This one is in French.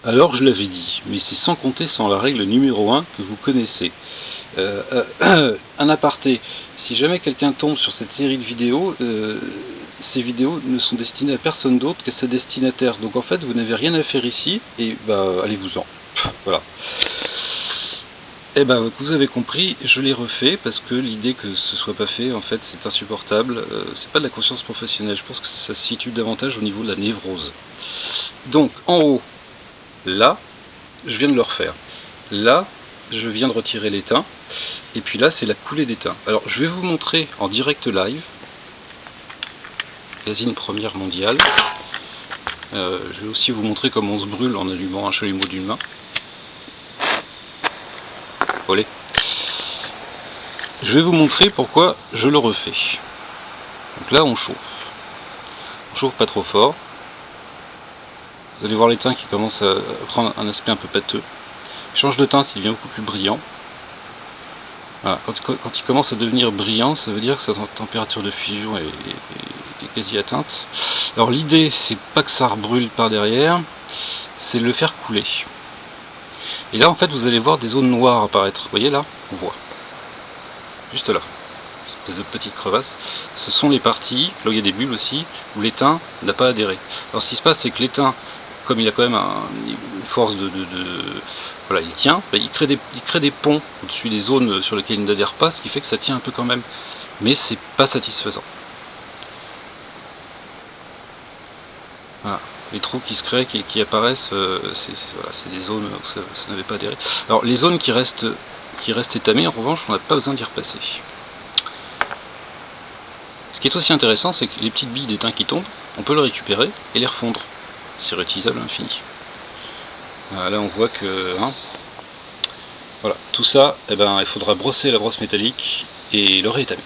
Alors je l'avais dit, mais c'est sans compter sans la règle numéro 1 que vous connaissez. Un aparté, si jamais quelqu'un tombe sur cette série de vidéos, ces vidéos ne sont destinées à personne d'autre qu'à sa destinataire. Donc en fait, vous n'avez rien à faire ici, et bah allez-vous-en. Voilà. Eh ben, vous avez compris, je l'ai refait, parce que l'idée que ce soit pas fait, en fait, c'est insupportable. C'est pas de la conscience professionnelle, je pense que ça se situe davantage au niveau de la névrose. Donc, en haut, là, je viens de le refaire. Là, je viens de retirer l'étain. Et puis là, c'est la coulée d'étain. Alors, je vais vous montrer en direct live, magazine première mondiale. Je vais aussi vous montrer comment on se brûle en allumant un chalumeau d'une main. Volé. Je vais vous montrer pourquoi je le refais. Donc là, on chauffe. On chauffe pas trop fort. Vous allez voir l'étain qui commence à prendre un aspect un peu pâteux. Il change de teinte, il devient beaucoup plus brillant. Voilà. Quand il commence à devenir brillant, ça veut dire que sa température de fusion est quasi atteinte. Alors l'idée, c'est pas que ça rebrûle par derrière, c'est de le faire couler. Et là, en fait, vous allez voir des zones noires apparaître. Vous voyez là, on voit. Juste là. Une espèce de petite crevasse. Ce sont les parties, là où il y a des bulles aussi, où l'étain n'a pas adhéré. Alors ce qui se passe, c'est que l'étain, comme il a quand même une force voilà, il tient, il crée des ponts au-dessus des zones sur lesquelles il n'adhère pas, ce qui fait que ça tient un peu quand même. Mais c'est pas satisfaisant. Voilà. Les trous qui se créent, qui apparaissent, c'est des zones où ça n'avait pas adhéré. Alors les zones qui restent étamées, en revanche, on n'a pas besoin d'y repasser. Ce qui est aussi intéressant, c'est que les petites billes d'étain qui tombent, on peut les récupérer et les refondre. C'est réutilisable à l'infini. Là on voit que voilà, tout ça, il faudra brosser la brosse métallique et le réétamer.